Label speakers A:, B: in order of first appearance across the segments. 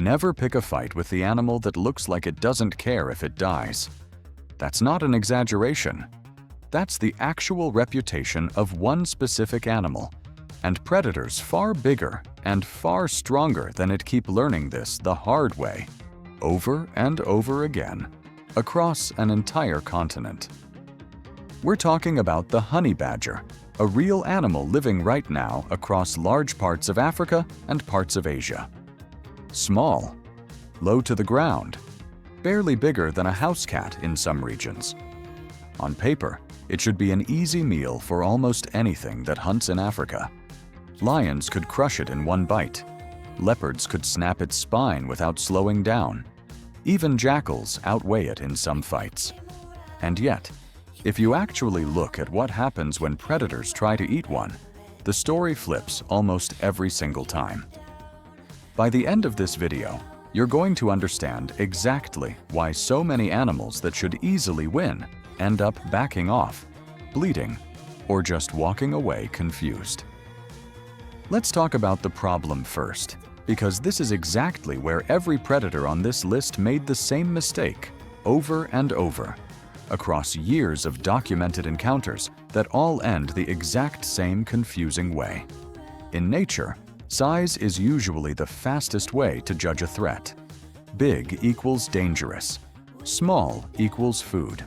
A: Never pick a fight with the animal that looks like it doesn't care if it dies. That's not an exaggeration. That's the actual reputation of one specific animal, and predators far bigger and far stronger than it keep learning this the hard way, over and over again, across an entire continent. We're talking about the honey badger, a real animal living right now across large parts of Africa and parts of Asia. Small, low to the ground, barely bigger than a house cat in some regions. On paper, it should be an easy meal for almost anything that hunts in Africa. Lions could crush it in one bite. Leopards could snap its spine without slowing down. Even jackals outweigh it in some fights. And yet, if you actually look at what happens when predators try to eat one, the story flips almost every single time. By the end of this video, you're going to understand exactly why so many animals that should easily win end up backing off, bleeding, or just walking away confused. Let's talk about the problem first, because this is exactly where every predator on this list made the same mistake over and over, across years of documented encounters that all end the exact same confusing way. In nature, size is usually the fastest way to judge a threat. Big equals dangerous. Small equals food.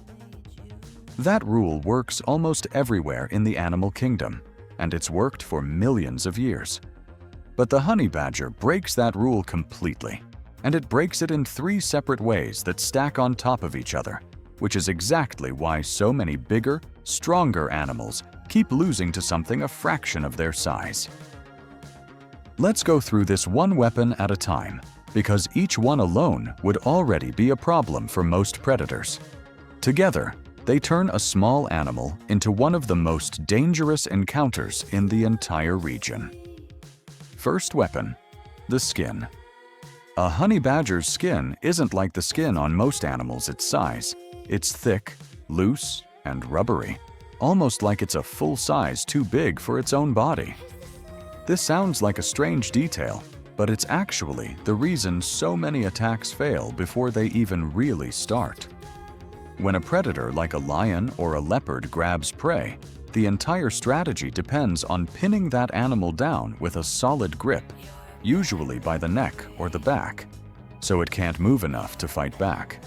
A: That rule works almost everywhere in the animal kingdom, and it's worked for millions of years. But the honey badger breaks that rule completely, and it breaks it in 3 separate ways that stack on top of each other, which is exactly why so many bigger, stronger animals keep losing to something a fraction of their size. Let's go through this one weapon at a time, because each one alone would already be a problem for most predators. Together, they turn a small animal into one of the most dangerous encounters in the entire region. First weapon, the skin. A honey badger's skin isn't like the skin on most animals its size. It's thick, loose, and rubbery, almost like it's a full size too big for its own body. This sounds like a strange detail, but it's actually the reason so many attacks fail before they even really start. When a predator like a lion or a leopard grabs prey, the entire strategy depends on pinning that animal down with a solid grip, usually by the neck or the back, so it can't move enough to fight back.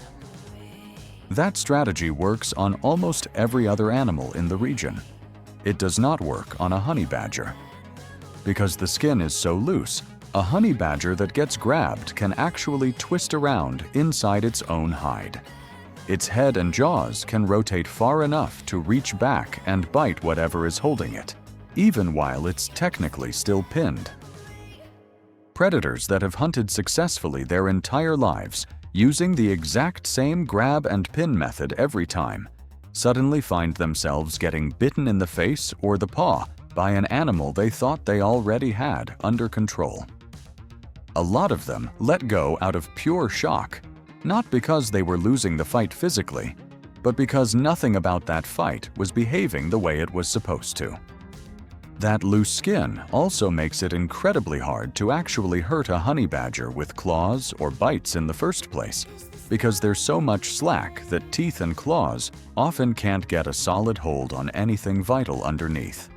A: That strategy works on almost every other animal in the region. It does not work on a honey badger. Because the skin is so loose, a honey badger that gets grabbed can actually twist around inside its own hide. Its head and jaws can rotate far enough to reach back and bite whatever is holding it, even while it's technically still pinned. Predators that have hunted successfully their entire lives, using the exact same grab and pin method every time, suddenly find themselves getting bitten in the face or the paw by an animal they thought they already had under control. A lot of them let go out of pure shock, not because they were losing the fight physically, but because nothing about that fight was behaving the way it was supposed to. That loose skin also makes it incredibly hard to actually hurt a honey badger with claws or bites in the first place, because there's so much slack that teeth and claws often can't get a solid hold on anything vital underneath.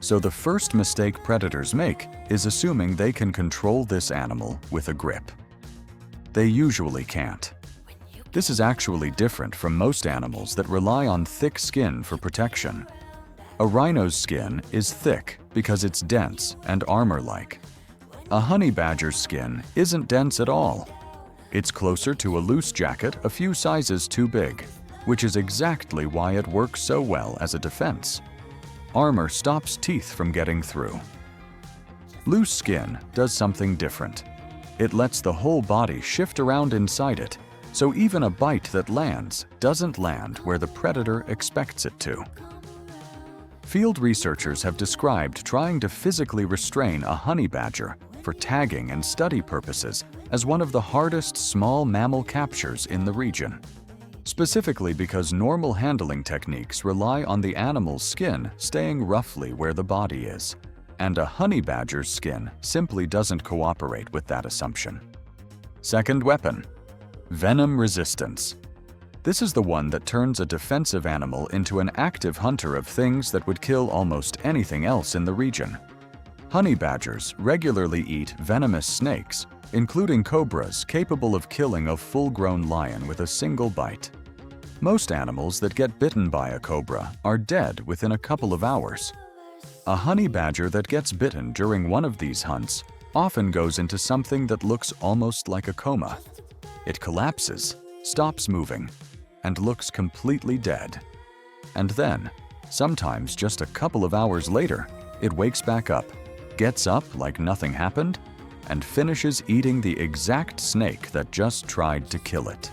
A: So the first mistake predators make is assuming they can control this animal with a grip. They usually can't. This is actually different from most animals that rely on thick skin for protection. A rhino's skin is thick because it's dense and armor-like. A honey badger's skin isn't dense at all. It's closer to a loose jacket a few sizes too big, which is exactly why it works so well as a defense. Armor stops teeth from getting through. Loose skin does something different. It lets the whole body shift around inside it, so even a bite that lands doesn't land where the predator expects it to. Field researchers have described trying to physically restrain a honey badger for tagging and study purposes as one of the hardest small mammal captures in the region. Specifically because normal handling techniques rely on the animal's skin staying roughly where the body is, and a honey badger's skin simply doesn't cooperate with that assumption. Second weapon, venom resistance. This is the one that turns a defensive animal into an active hunter of things that would kill almost anything else in the region. Honey badgers regularly eat venomous snakes, including cobras capable of killing a full-grown lion with a single bite. Most animals that get bitten by a cobra are dead within a couple of hours. A honey badger that gets bitten during one of these hunts often goes into something that looks almost like a coma. It collapses, stops moving, and looks completely dead. And then, sometimes just a couple of hours later, it wakes back up, gets up like nothing happened, and finishes eating the exact snake that just tried to kill it.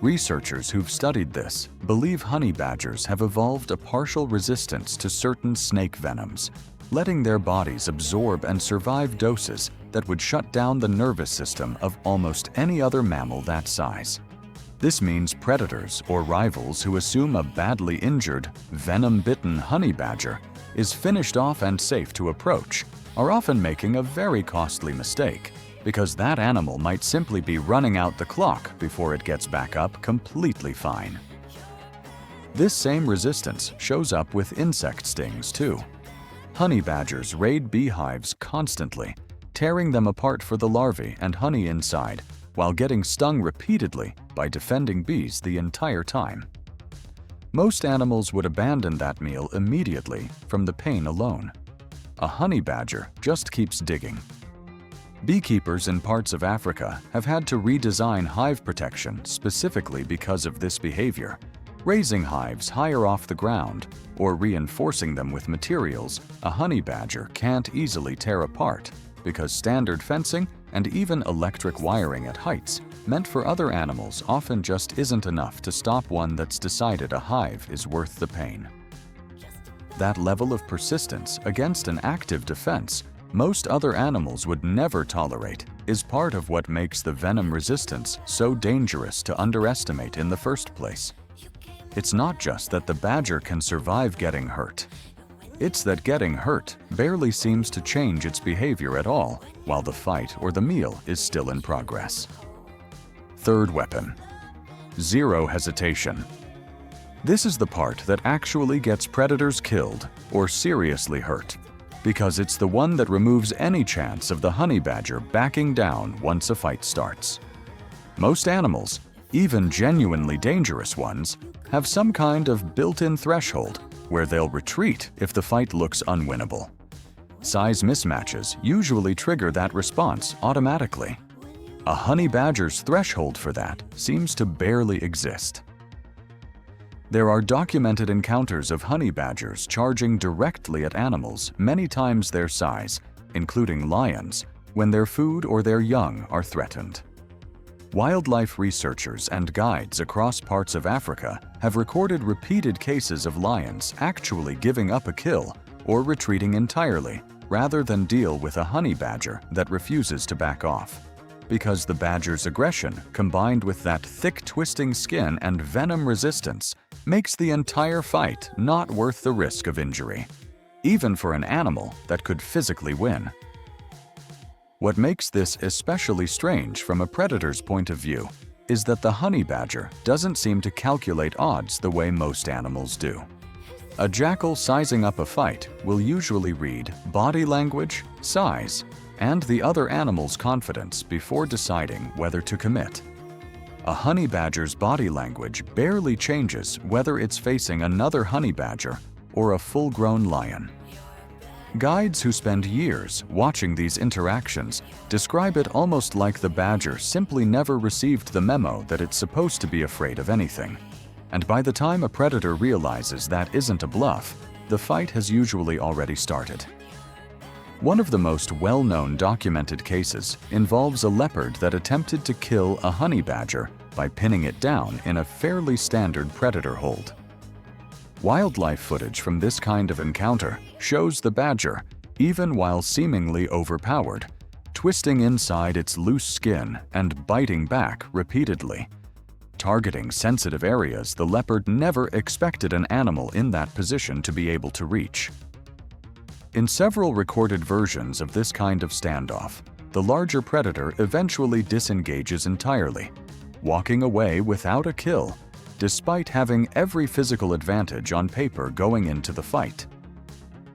A: Researchers who've studied this believe honey badgers have evolved a partial resistance to certain snake venoms, letting their bodies absorb and survive doses that would shut down the nervous system of almost any other mammal that size. This means predators or rivals who assume a badly injured, venom-bitten honey badger is finished off and safe to approach are often making a very costly mistake, because that animal might simply be running out the clock before it gets back up completely fine. This same resistance shows up with insect stings too. Honey badgers raid beehives constantly, tearing them apart for the larvae and honey inside, while getting stung repeatedly by defending bees the entire time. Most animals would abandon that meal immediately from the pain alone. A honey badger just keeps digging. Beekeepers in parts of Africa have had to redesign hive protection specifically because of this behavior, raising hives higher off the ground or reinforcing them with materials a honey badger can't easily tear apart, because standard fencing and even electric wiring at heights meant for other animals often just isn't enough to stop one that's decided a hive is worth the pain. That level of persistence against an active defense most other animals would never tolerate is part of what makes the venom resistance so dangerous to underestimate in the first place. It's not just that the badger can survive getting hurt. It's that getting hurt barely seems to change its behavior at all while the fight or the meal is still in progress. Third weapon, zero hesitation. This is the part that actually gets predators killed or seriously hurt, because it's the one that removes any chance of the honey badger backing down once a fight starts. Most animals, even genuinely dangerous ones, have some kind of built-in threshold where they'll retreat if the fight looks unwinnable. Size mismatches usually trigger that response automatically. A honey badger's threshold for that seems to barely exist. There are documented encounters of honey badgers charging directly at animals many times their size, including lions, when their food or their young are threatened. Wildlife researchers and guides across parts of Africa have recorded repeated cases of lions actually giving up a kill or retreating entirely rather than deal with a honey badger that refuses to back off, because the badger's aggression combined with that thick twisting skin and venom resistance makes the entire fight not worth the risk of injury, even for an animal that could physically win. What makes this especially strange from a predator's point of view is that the honey badger doesn't seem to calculate odds the way most animals do. A jackal sizing up a fight will usually read body language, size, and the other animal's confidence before deciding whether to commit. A honey badger's body language barely changes whether it's facing another honey badger or a full-grown lion. Guides who spend years watching these interactions describe it almost like the badger simply never received the memo that it's supposed to be afraid of anything. And by the time a predator realizes that isn't a bluff, the fight has usually already started. One of the most well-known documented cases involves a leopard that attempted to kill a honey badger by pinning it down in a fairly standard predator hold. Wildlife footage from this kind of encounter shows the badger, even while seemingly overpowered, twisting inside its loose skin and biting back repeatedly, targeting sensitive areas the leopard never expected an animal in that position to be able to reach. In several recorded versions of this kind of standoff, the larger predator eventually disengages entirely, walking away without a kill, despite having every physical advantage on paper going into the fight.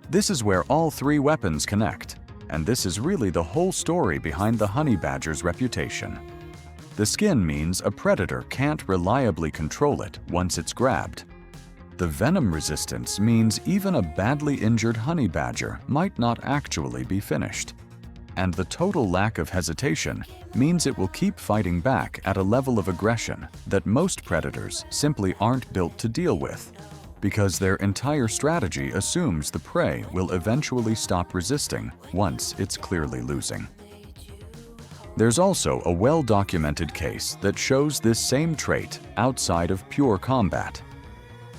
A: This is where all three weapons connect, and this is really the whole story behind the honey badger's reputation. The skin means a predator can't reliably control it once it's grabbed. The venom resistance means even a badly injured honey badger might not actually be finished. And the total lack of hesitation means it will keep fighting back at a level of aggression that most predators simply aren't built to deal with, because their entire strategy assumes the prey will eventually stop resisting once it's clearly losing. There's also a well-documented case that shows this same trait outside of pure combat.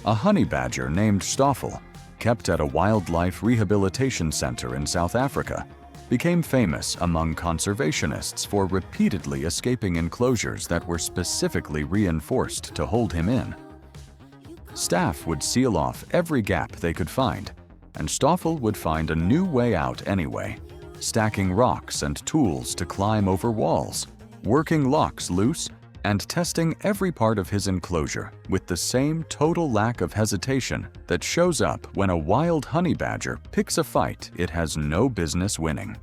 A: A honey badger named Stoffel, kept at a wildlife rehabilitation center in South Africa, became famous among conservationists for repeatedly escaping enclosures that were specifically reinforced to hold him in. Staff would seal off every gap they could find, and Stoffel would find a new way out anyway, stacking rocks and tools to climb over walls, working locks loose, and testing every part of his enclosure with the same total lack of hesitation that shows up when a wild honey badger picks a fight it has no business winning.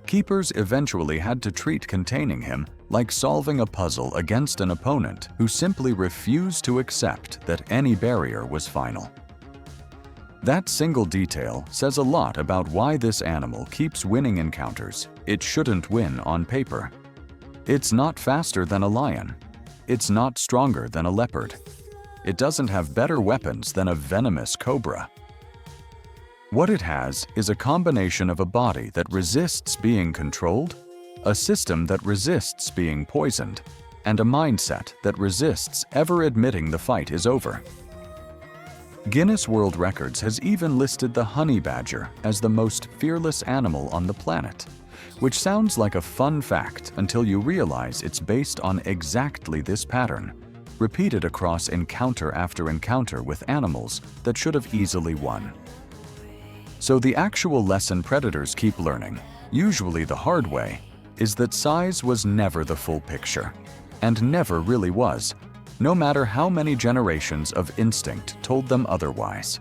A: Keepers eventually had to treat containing him like solving a puzzle against an opponent who simply refused to accept that any barrier was final. That single detail says a lot about why this animal keeps winning encounters it shouldn't win on paper. It's not faster than a lion. It's not stronger than a leopard. It doesn't have better weapons than a venomous cobra. What it has is a combination of a body that resists being controlled, a system that resists being poisoned, and a mindset that resists ever admitting the fight is over. Guinness World Records has even listed the honey badger as the most fearless animal on the planet, which sounds like a fun fact until you realize it's based on exactly this pattern, repeated across encounter after encounter with animals that should have easily won. So the actual lesson predators keep learning, usually the hard way, is that size was never the full picture, and never really was, no matter how many generations of instinct told them otherwise.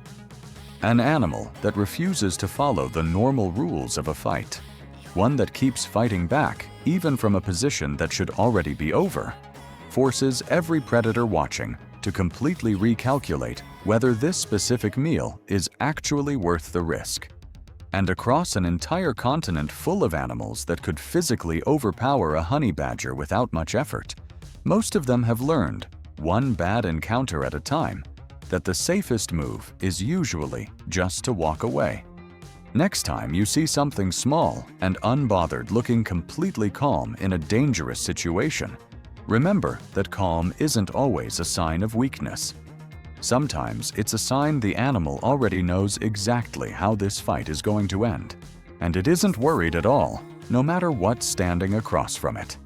A: An animal that refuses to follow the normal rules of a fight, one that keeps fighting back even from a position that should already be over, forces every predator watching to completely recalculate whether this specific meal is actually worth the risk. And across an entire continent full of animals that could physically overpower a honey badger without much effort, most of them have learned, one bad encounter at a time, that the safest move is usually just to walk away. Next time you see something small and unbothered looking completely calm in a dangerous situation, remember that calm isn't always a sign of weakness. Sometimes it's a sign the animal already knows exactly how this fight is going to end, and it isn't worried at all, no matter what's standing across from it.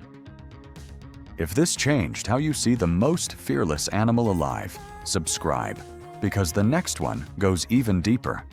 A: If this changed how you see the most fearless animal alive, subscribe, because the next one goes even deeper.